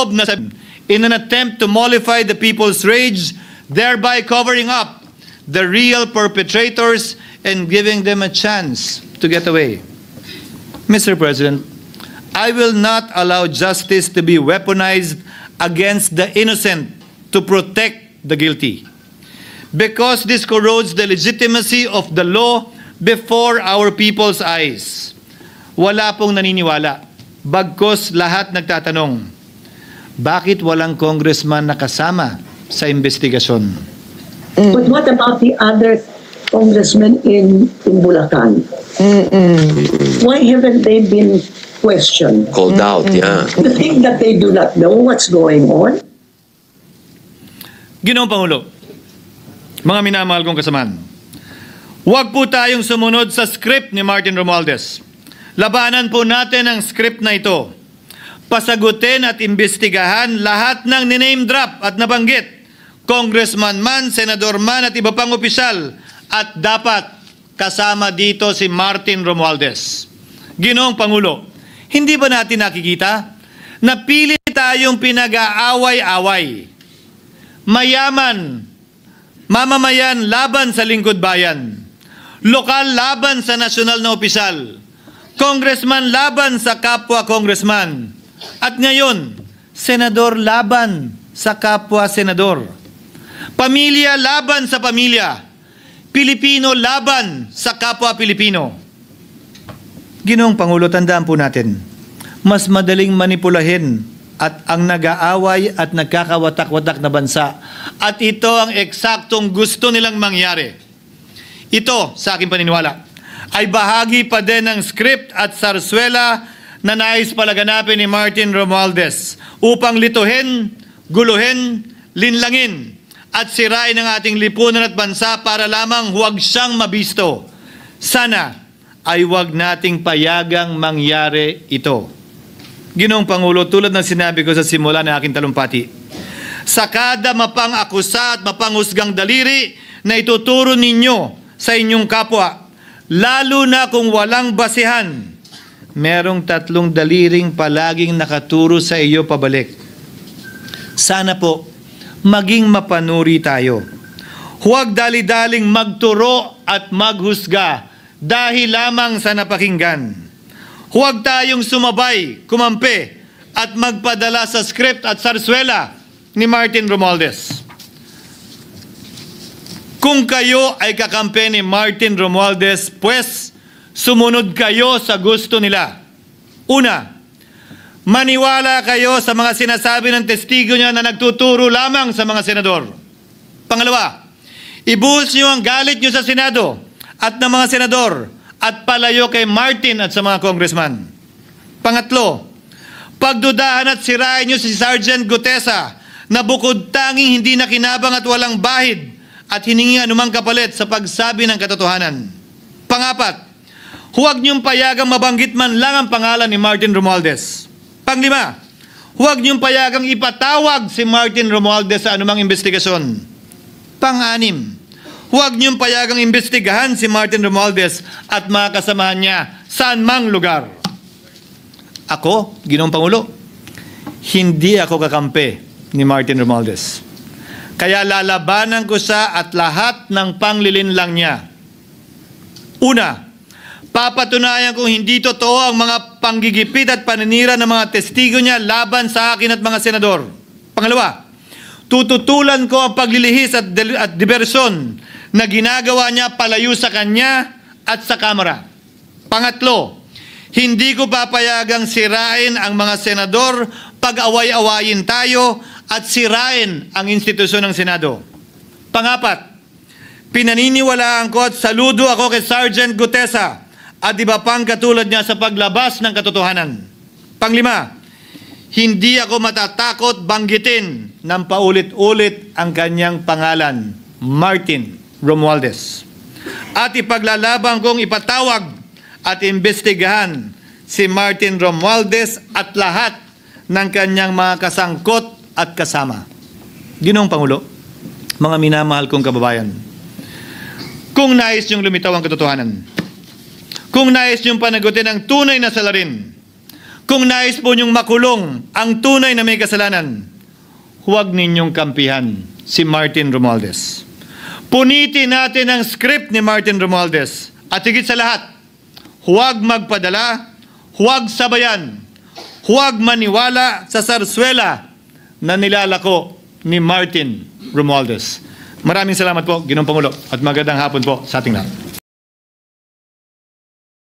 loob na in an attempt to mollify the people's rage, thereby covering up the real perpetrators and giving them a chance to get away. Mr. President, I will not allow justice to be weaponized against the innocent to protect the guilty, because this corrodes the legitimacy of the law before our people's eyes. Wala pong naniniwala, bagkus lahat nagtatanong, bakit walang congressman na kasama sa investigasyon? But what about the other congressmen in Bulacan? Why haven't they been questioned? Called out, yeah. You think that they do not know what's going on? Ginoong Pangulo, mga minamahal kong kasamaan, huwag po tayong sumunod sa script ni Martin Romualdez. Labanan po natin ang script na ito. Pasagutin at imbestigahan lahat ng niname drop at nabanggit, congressman man, senador man at iba pang opisyal, at dapat kasama dito si Martin Romualdez. Ginoong Pangulo, hindi ba natin nakikita na pili tayong pinag-aaway-away? Mayaman, mamamayan laban sa lingkod bayan, lokal laban sa nasyonal na opisyal, congressman laban sa kapwa congressman, at ngayon, senador laban sa kapwa senador, pamilya laban sa pamilya, Pilipino laban sa kapwa Pilipino. Ginoong Pangulo, tandaan po natin, mas madaling manipulahin at ang nag-aaway at nagkakawatak-watak na bansa. At ito ang eksaktong gusto nilang mangyari. Ito, sa aking paniniwala, ay bahagi pa din ng script at sarswela na nais palaganapin ni Martin Romualdez upang lituhin, guluhin, linlangin at sirain ang ating lipunan at bansa para lamang huwag siyang mabisto. Sana ay huwag nating payagang mangyari ito. Ginoong Pangulo, tulad ng sinabi ko sa simula ng aking talumpati, sa kada mapang-akusa at mapanghusgang daliri na ituturo ninyo sa inyong kapwa, lalo na kung walang basihan, merong 3 daliring palaging nakaturo sa iyo pabalik. Sana po, maging mapanuri tayo. Huwag dali-daling magturo at maghusga dahil lamang sa napakinggan. Huwag tayong sumabay, kumampi, at magpadala sa script at sarswela ni Martin Romualdez. Kung kayo ay kakampi ni Martin Romualdez, pues sumunod kayo sa gusto nila. Una, maniwala kayo sa mga sinasabi ng testigo niya na nagtuturo lamang sa mga senador. Pangalawa, ibuhos niyo ang galit niyo sa Senado at ng mga senador at palayo kay Martin at sa mga congressman. Pangatlo, pagdudahan at sirain niyo si Sergeant Gutesa na bukod tanging hindi nakinabang at walang bahid at hiningi anumang kapalit sa pagsabi ng katotohanan. Pangapat, huwag niyong payagang mabanggit man lang ang pangalan ni Martin Romualdez. Panglima, huwag niyong payagang ipatawag si Martin Romualdez sa anumang investigasyon. Pang-anim, huwag niyong payagang imbestigahan si Martin Romualdez at mga kasamahan niya saan mang lugar. Ako, Ginoong Pangulo, hindi ako kakampi ni Martin Romualdez. Kaya lalabanan ko siya at lahat ng panglilinlang niya. Una, papatunayan kung hindi totoo ang mga panggigipit at paninira ng mga testigo niya laban sa akin at mga senador. Pangalawa, tututulan ko ang paglilihis at diversyon na ginagawa niya palayo sa kanya at sa Kamara. Pangatlo, hindi ko papayagang sirain ang mga senador pag-away-awayin tayo at sirain ang institusyon ng Senado. Pangapat, pinaniniwalaan ko at saludo ako kay Sergeant Gutesa at iba pang katulad niya sa paglabas ng katotohanan. Panglima, hindi ako matatakot banggitin ng paulit-ulit ang kanyang pangalan, Martin Romualdez. At ipaglalaban kong ipatawag at imbestigahan si Martin Romualdez at lahat ng kanyang mga kasangkot at kasama. Ginoong Pangulo, mga minamahal kong kababayan, kung nais niyong lumitaw ang katotohanan, kung nais niyong panagutin ang tunay na salarin, Kung nais po niyong makulong ang tunay na may kasalanan, huwag ninyong kampihan si Martin Romualdez. Punitin natin ang script ni Martin Romualdez. At higit sa lahat, huwag magpadala, huwag sabayan, huwag maniwala sa sarswela na nilalako ni Martin Romualdez. Maraming salamat po, Ginoong Pangulo, at magandang hapon po sa ating lahat.